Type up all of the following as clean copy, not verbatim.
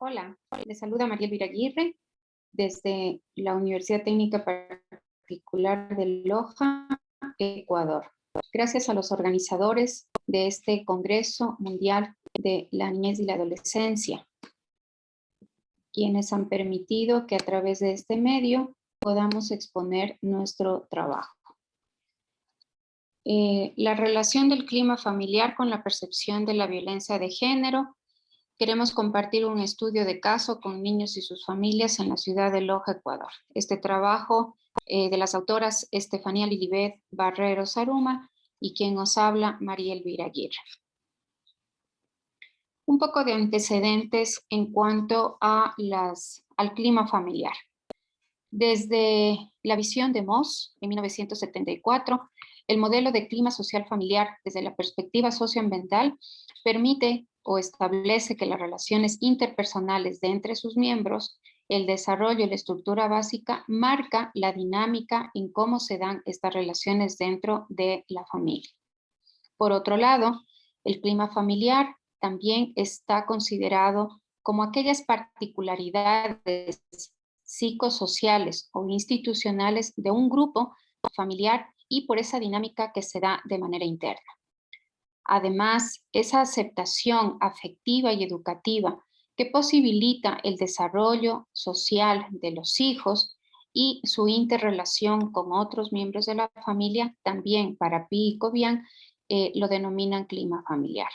Hola, les saluda María Elvira Aguirre desde la Universidad Técnica Particular de Loja, Ecuador. Gracias a los organizadores de este Congreso Mundial de la Niñez y la Adolescencia, quienes han permitido que a través de este medio podamos exponer nuestro trabajo. La relación del clima familiar con la percepción de la violencia de género. Queremos compartir un estudio de caso con niños y sus familias en la ciudad de Loja, Ecuador. Este trabajo de las autoras Estefanía Lilibet Barrero Saruma y quien nos habla, María Elvira Aguirre. Un poco de antecedentes en cuanto al clima familiar. Desde la visión de Moss en 1974, el modelo de clima social familiar desde la perspectiva socioambiental permite o establece que las relaciones interpersonales de entre sus miembros, el desarrollo y la estructura básica marca la dinámica en cómo se dan estas relaciones dentro de la familia. Por otro lado, el clima familiar también está considerado como aquellas particularidades psicosociales o institucionales de un grupo familiar y por esa dinámica que se da de manera interna. Además, esa aceptación afectiva y educativa que posibilita el desarrollo social de los hijos y su interrelación con otros miembros de la familia, también para Pi y Cobian, lo denominan clima familiar.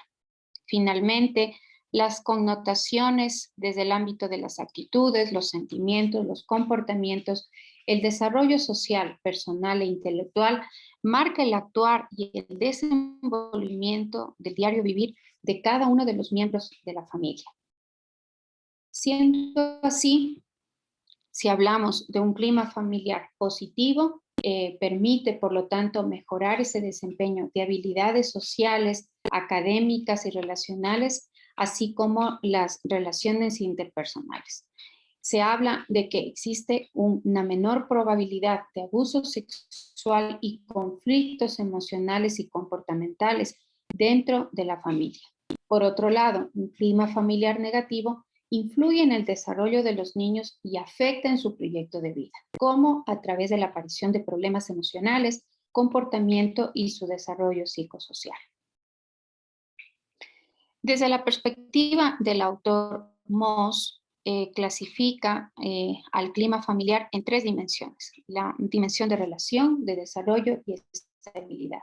Finalmente, las connotaciones desde el ámbito de las actitudes, los sentimientos, los comportamientos, el desarrollo social, personal e intelectual, marca el actuar y el desenvolvimiento del diario vivir de cada uno de los miembros de la familia. Siendo así, si hablamos de un clima familiar positivo, permite, por lo tanto, mejorar ese desempeño de habilidades sociales, académicas y relacionales, así como las relaciones interpersonales. Se habla de que existe una menor probabilidad de abuso sexual y conflictos emocionales y comportamentales dentro de la familia. Por otro lado, un clima familiar negativo influye en el desarrollo de los niños y afecta en su proyecto de vida, como a través de la aparición de problemas emocionales, comportamiento y su desarrollo psicosocial. Desde la perspectiva del autor Moss, clasifica al clima familiar en tres dimensiones: la dimensión de relación, de desarrollo y estabilidad.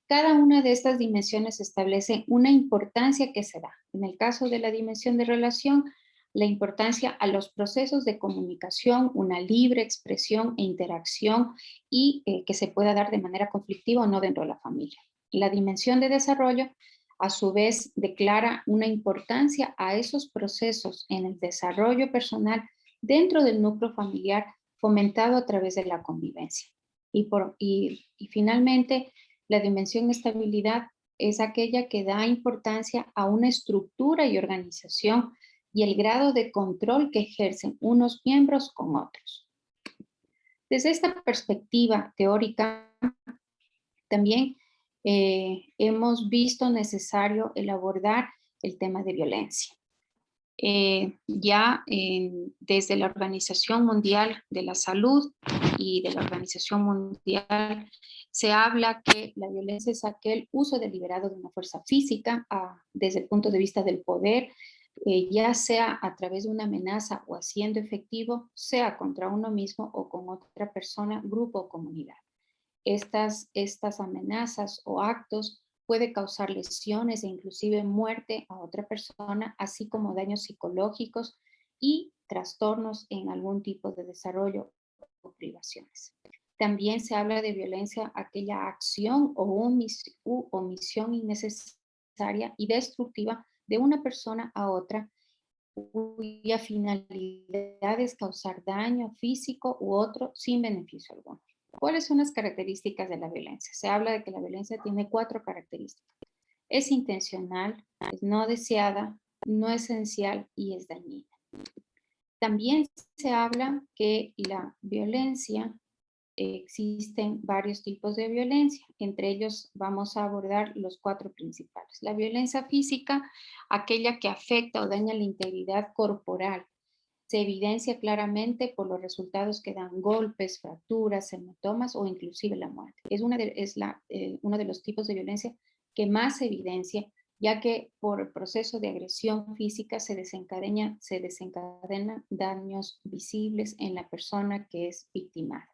Cada una de estas dimensiones establece una importancia que se da. En el caso de la dimensión de relación, la importancia a los procesos de comunicación, una libre expresión e interacción y que se pueda dar de manera conflictiva o no dentro de la familia. La dimensión de desarrollo, a su vez, declara una importancia a esos procesos en el desarrollo personal dentro del núcleo familiar fomentado a través de la convivencia. Y finalmente, la dimensión de estabilidad es aquella que da importancia a una estructura y organización y el grado de control que ejercen unos miembros con otros. Desde esta perspectiva teórica, también hemos visto necesario el abordar el tema de violencia. Desde la Organización Mundial de la Salud y de la Organización Mundial se habla que la violencia es aquel uso deliberado de una fuerza física desde el punto de vista del poder, ya sea a través de una amenaza o haciendo efectivo, sea contra uno mismo o con otra persona, grupo o comunidad. Estas amenazas o actos puede causar lesiones e inclusive muerte a otra persona, así como daños psicológicos y trastornos en algún tipo de desarrollo o privaciones. También se habla de violencia, aquella acción o omisión innecesaria y destructiva de una persona a otra, cuya finalidad es causar daño físico u otro sin beneficio alguno. ¿Cuáles son las características de la violencia? Se habla de que la violencia tiene 4 características. Es intencional, es no deseada, no esencial y es dañina. También se habla que la violencia existen varios tipos de violencia. Entre ellos vamos a abordar los 4 principales. La violencia física, aquella que afecta o daña la integridad corporal. Se evidencia claramente por los resultados que dan golpes, fracturas, hematomas o inclusive la muerte. Uno de los tipos de violencia que más se evidencia, ya que por el proceso de agresión física se desencadenan daños visibles en la persona que es victimada.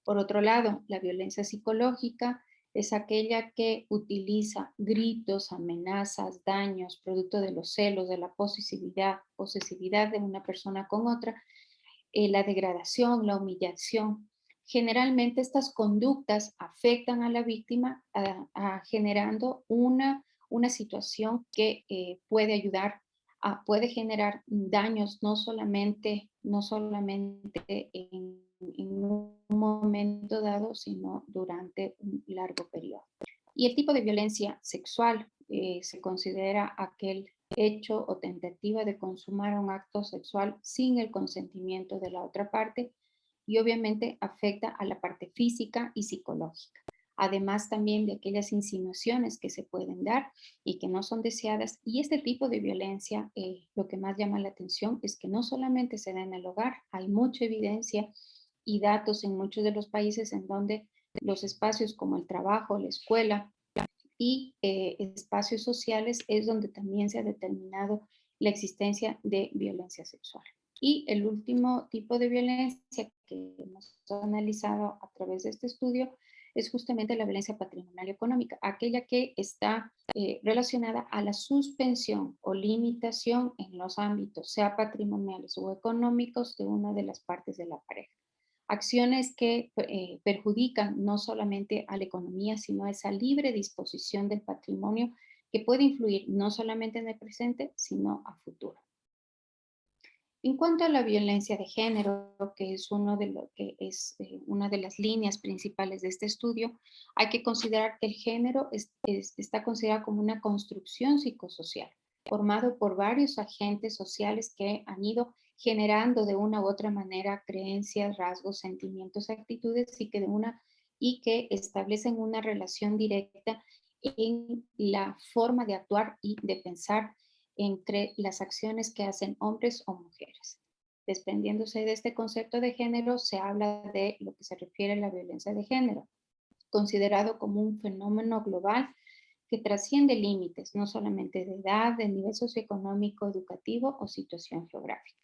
Por otro lado, la violencia psicológica es aquella que utiliza gritos, amenazas, daños, producto de los celos, de la posesividad de una persona con otra, la degradación, la humillación. Generalmente estas conductas afectan a la víctima generando una situación que puede generar daños no solamente en un momento dado, sino durante un largo periodo. Y el tipo de violencia sexual se considera aquel hecho o tentativa de consumar un acto sexual sin el consentimiento de la otra parte y obviamente afecta a la parte física y psicológica. Además también de aquellas insinuaciones que se pueden dar y que no son deseadas. Y este tipo de violencia, lo que más llama la atención es que no solamente se da en el hogar, hay mucha evidencia y datos en muchos de los países en donde los espacios como el trabajo, la escuela y espacios sociales es donde también se ha determinado la existencia de violencia sexual. Y el último tipo de violencia que hemos analizado a través de este estudio es justamente la violencia patrimonial y económica, aquella que está relacionada a la suspensión o limitación en los ámbitos, sea patrimoniales o económicos, de una de las partes de la pareja. Acciones que perjudican no solamente a la economía, sino a esa libre disposición del patrimonio que puede influir no solamente en el presente, sino a futuro. En cuanto a la violencia de género, que es una de las líneas principales de este estudio, hay que considerar que el género está considerado como una construcción psicosocial, formado por varios agentes sociales que han ido generando de una u otra manera creencias, rasgos, sentimientos, actitudes y que establecen una relación directa en la forma de actuar y de pensar entre las acciones que hacen hombres o mujeres. Desprendiéndose de este concepto de género, se habla de lo que se refiere a la violencia de género, considerado como un fenómeno global que trasciende límites, no solamente de edad, de nivel socioeconómico, educativo o situación geográfica.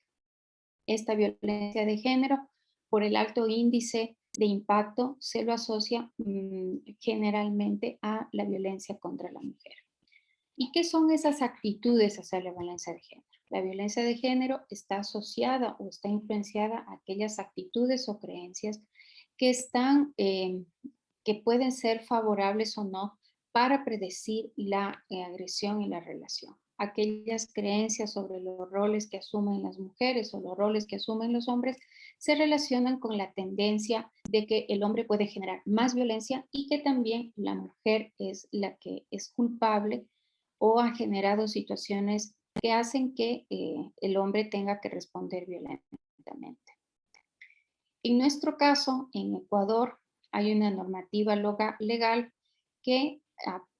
Esta violencia de género, por el alto índice de impacto, se lo asocia generalmente a la violencia contra la mujer. ¿Y qué son esas actitudes hacia la violencia de género? La violencia de género está asociada o está influenciada a aquellas actitudes o creencias que que pueden ser favorables o no para predecir la agresión en la relación. Aquellas creencias sobre los roles que asumen las mujeres o los roles que asumen los hombres se relacionan con la tendencia de que el hombre puede generar más violencia y que también la mujer es la que es culpable o ha generado situaciones que hacen que el hombre tenga que responder violentamente. En nuestro caso, en Ecuador, hay una normativa legal que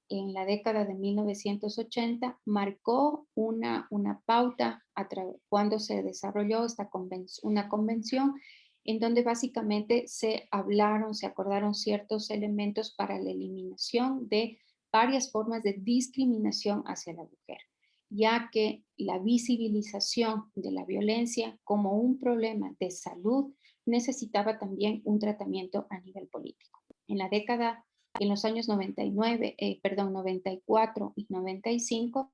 en la década de 1980 marcó una pauta cuando se desarrolló una convención en donde básicamente se acordaron ciertos elementos para la eliminación de varias formas de discriminación hacia la mujer, ya que la visibilización de la violencia como un problema de salud necesitaba también un tratamiento a nivel político. En los años 94 y 95,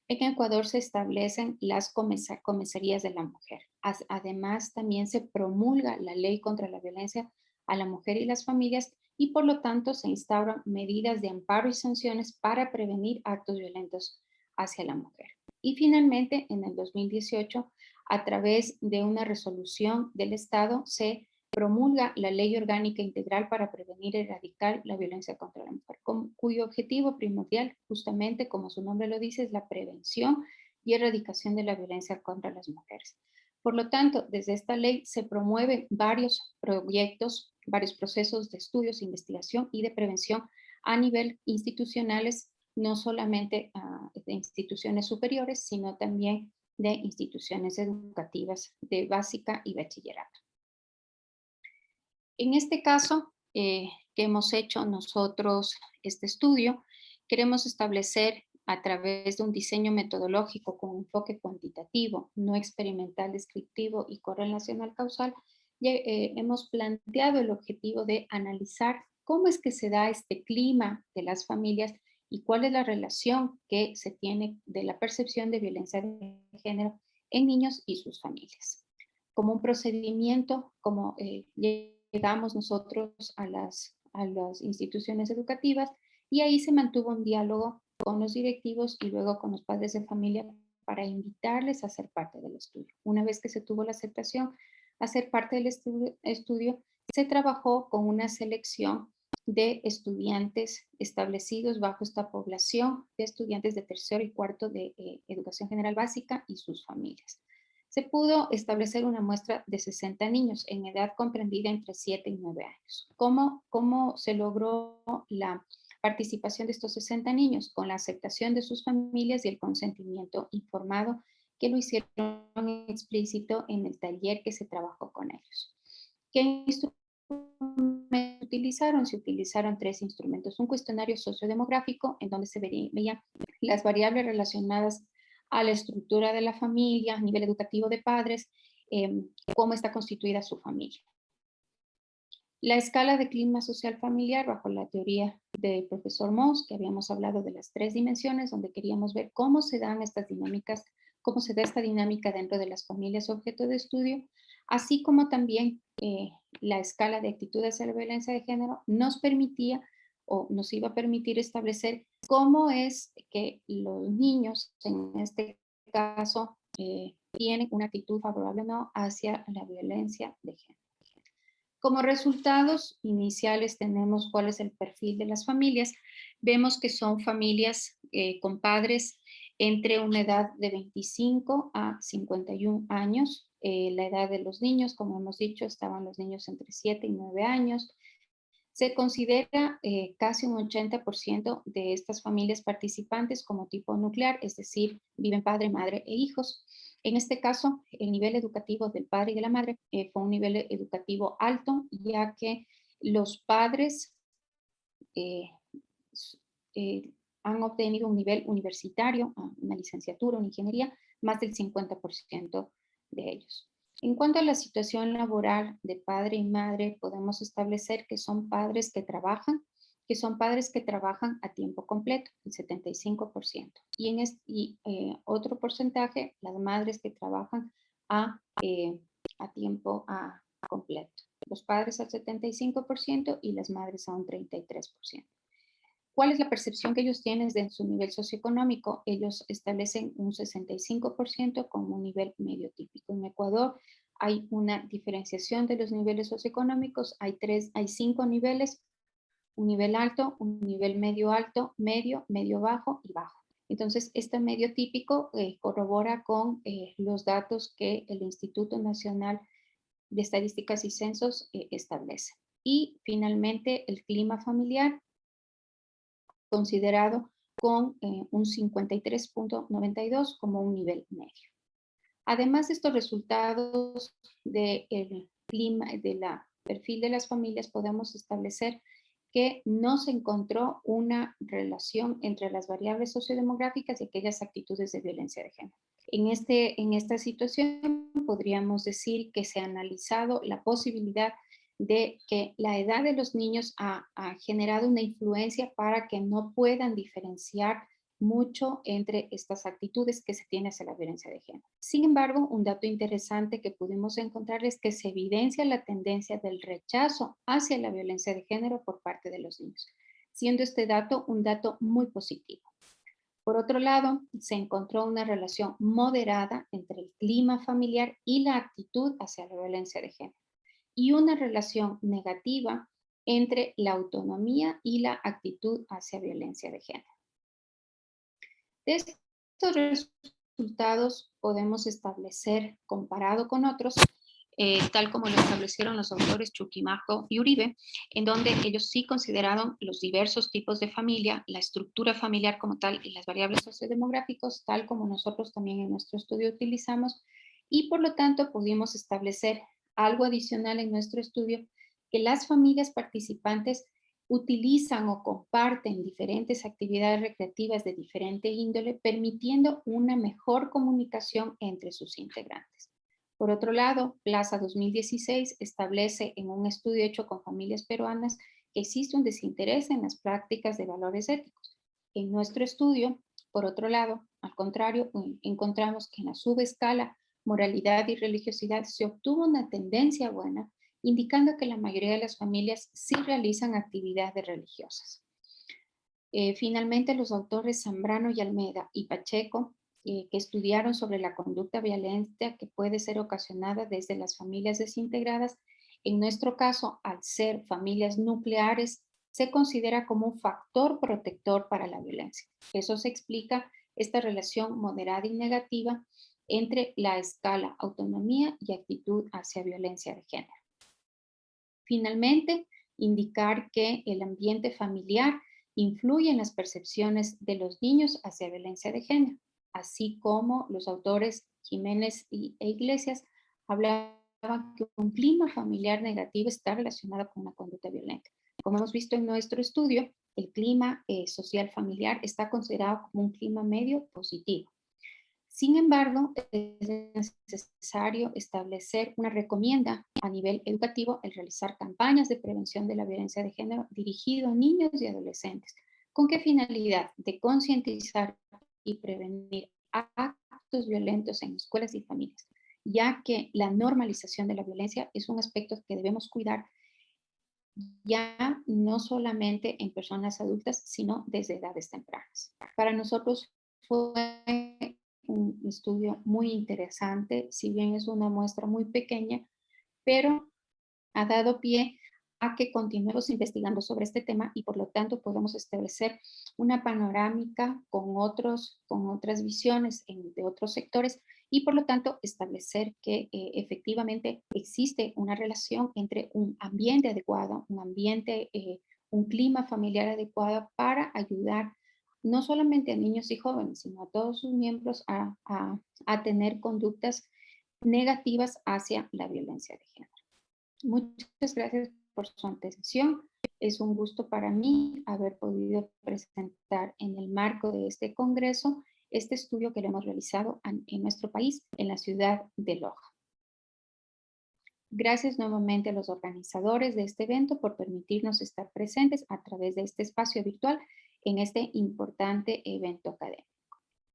en Ecuador se establecen las comisarías de la mujer. Además, también se promulga la ley contra la violencia a la mujer y las familias y por lo tanto se instauran medidas de amparo y sanciones para prevenir actos violentos hacia la mujer. Y finalmente, en el 2018, a través de una resolución del Estado, se promulga la Ley Orgánica Integral para prevenir y erradicar la violencia contra la mujer, cuyo objetivo primordial, justamente como su nombre lo dice, es la prevención y erradicación de la violencia contra las mujeres. Por lo tanto, desde esta ley se promueven varios proyectos, varios procesos de estudios, investigación y de prevención a nivel institucionales, no solamente de instituciones superiores, sino también de instituciones educativas de básica y bachillerato. En este caso, que hemos hecho nosotros este estudio, queremos establecer a través de un diseño metodológico con enfoque cuantitativo, no experimental, descriptivo y correlacional causal, hemos planteado el objetivo de analizar cómo es que se da este clima de las familias y cuál es la relación que se tiene de la percepción de violencia de género en niños y sus familias. Como un procedimiento, como llegamos nosotros a las instituciones educativas y ahí se mantuvo un diálogo con los directivos y luego con los padres de familia para invitarles a ser parte del estudio. Una vez que se tuvo la aceptación a ser parte del estudio, se trabajó con una selección de estudiantes establecidos bajo esta población de estudiantes de tercero y cuarto de educación general básica y sus familias. Se pudo establecer una muestra de 60 niños en edad comprendida entre 7 y 9 años. ¿Cómo se logró la participación de estos 60 niños? Con la aceptación de sus familias y el consentimiento informado que lo hicieron explícito en el taller que se trabajó con ellos. ¿Qué instrumentos utilizaron? Se utilizaron 3 instrumentos. Un cuestionario sociodemográfico en donde se veían las variables relacionadas a la estructura de la familia, a nivel educativo de padres, cómo está constituida su familia. La escala de clima social familiar bajo la teoría del profesor Moss, que habíamos hablado de las 3 dimensiones, donde queríamos ver cómo se dan estas dinámicas, cómo se da esta dinámica dentro de las familias objeto de estudio, así como también la escala de actitudes hacia la violencia de género nos permitía o nos iba a permitir establecer cómo es que los niños, en este caso, tienen una actitud favorable o no hacia la violencia de género. Como resultados iniciales tenemos cuál es el perfil de las familias. Vemos que son familias con padres entre una edad de 25 a 51 años. La edad de los niños, como hemos dicho, estaban los niños entre 7 y 9 años. Se considera casi un 80% de estas familias participantes como tipo nuclear, es decir, viven padre, madre e hijos. En este caso, el nivel educativo del padre y de la madre fue un nivel educativo alto, ya que los padres eh, han obtenido un nivel universitario, una licenciatura, una ingeniería, más del 50% de ellos. En cuanto a la situación laboral de padre y madre, podemos establecer que son padres que trabajan, a tiempo completo, el 75%. Y otro porcentaje, las madres que trabajan a tiempo completo. Los padres al 75% y las madres a un 33%. ¿Cuál es la percepción que ellos tienen de su nivel socioeconómico? Ellos establecen un 65% como un nivel medio típico. En Ecuador hay una diferenciación de los niveles socioeconómicos. Hay 5 niveles: un nivel alto, un nivel medio alto, medio, medio bajo y bajo. Entonces, este medio típico corrobora con los datos que el Instituto Nacional de Estadísticas y Censos establece. Y finalmente, el clima familiar, considerado con un 53.92 como un nivel medio. Además de estos resultados del clima, del perfil de las familias, podemos establecer que no se encontró una relación entre las variables sociodemográficas y aquellas actitudes de violencia de género. En esta situación podríamos decir que se ha analizado la posibilidad de que la edad de los niños ha generado una influencia para que no puedan diferenciar mucho entre estas actitudes que se tiene hacia la violencia de género. Sin embargo, un dato interesante que pudimos encontrar es que se evidencia la tendencia del rechazo hacia la violencia de género por parte de los niños, siendo este dato un dato muy positivo. Por otro lado, se encontró una relación moderada entre el clima familiar y la actitud hacia la violencia de género, y una relación negativa entre la autonomía y la actitud hacia violencia de género. De estos resultados podemos establecer, comparado con otros, tal como lo establecieron los autores Chuquimaco y Uribe, en donde ellos sí consideraron los diversos tipos de familia, la estructura familiar como tal y las variables sociodemográficas, tal como nosotros también en nuestro estudio utilizamos, y por lo tanto pudimos establecer algo adicional en nuestro estudio, que las familias participantes utilizan o comparten diferentes actividades recreativas de diferente índole, permitiendo una mejor comunicación entre sus integrantes. Por otro lado, Plaza 2016 establece en un estudio hecho con familias peruanas que existe un desinterés en las prácticas de valores éticos. En nuestro estudio, por otro lado, al contrario, encontramos que en la subescala moralidad y religiosidad se obtuvo una tendencia buena, indicando que la mayoría de las familias sí realizan actividades religiosas. Finalmente, los autores Zambrano y Almeida y Pacheco, que estudiaron sobre la conducta violenta que puede ser ocasionada desde las familias desintegradas, en nuestro caso, al ser familias nucleares, se considera como un factor protector para la violencia. Eso se explica esta relación moderada y negativa entre la escala autonomía y actitud hacia violencia de género. Finalmente, indicar que el ambiente familiar influye en las percepciones de los niños hacia violencia de género, así como los autores Jiménez e Iglesias hablaban que un clima familiar negativo está relacionado con una conducta violenta. Como hemos visto en nuestro estudio, el clima social familiar está considerado como un clima medio positivo. Sin embargo, es necesario establecer una recomienda a nivel educativo el realizar campañas de prevención de la violencia de género dirigido a niños y adolescentes. ¿Con qué finalidad? De concientizar y prevenir actos violentos en escuelas y familias, ya que la normalización de la violencia es un aspecto que debemos cuidar ya no solamente en personas adultas, sino desde edades tempranas. Para nosotros fue un estudio muy interesante, si bien es una muestra muy pequeña, pero ha dado pie a que continuemos investigando sobre este tema y por lo tanto podemos establecer una panorámica con otras visiones de otros sectores y por lo tanto establecer que efectivamente existe una relación entre un ambiente adecuado, un clima familiar adecuado para ayudar no solamente a niños y jóvenes, sino a todos sus miembros a tener conductas negativas hacia la violencia de género. Muchas gracias por su atención. Es un gusto para mí haber podido presentar en el marco de este congreso este estudio que lo hemos realizado en nuestro país, en la ciudad de Loja. Gracias nuevamente a los organizadores de este evento por permitirnos estar presentes a través de este espacio virtual en este importante evento académico.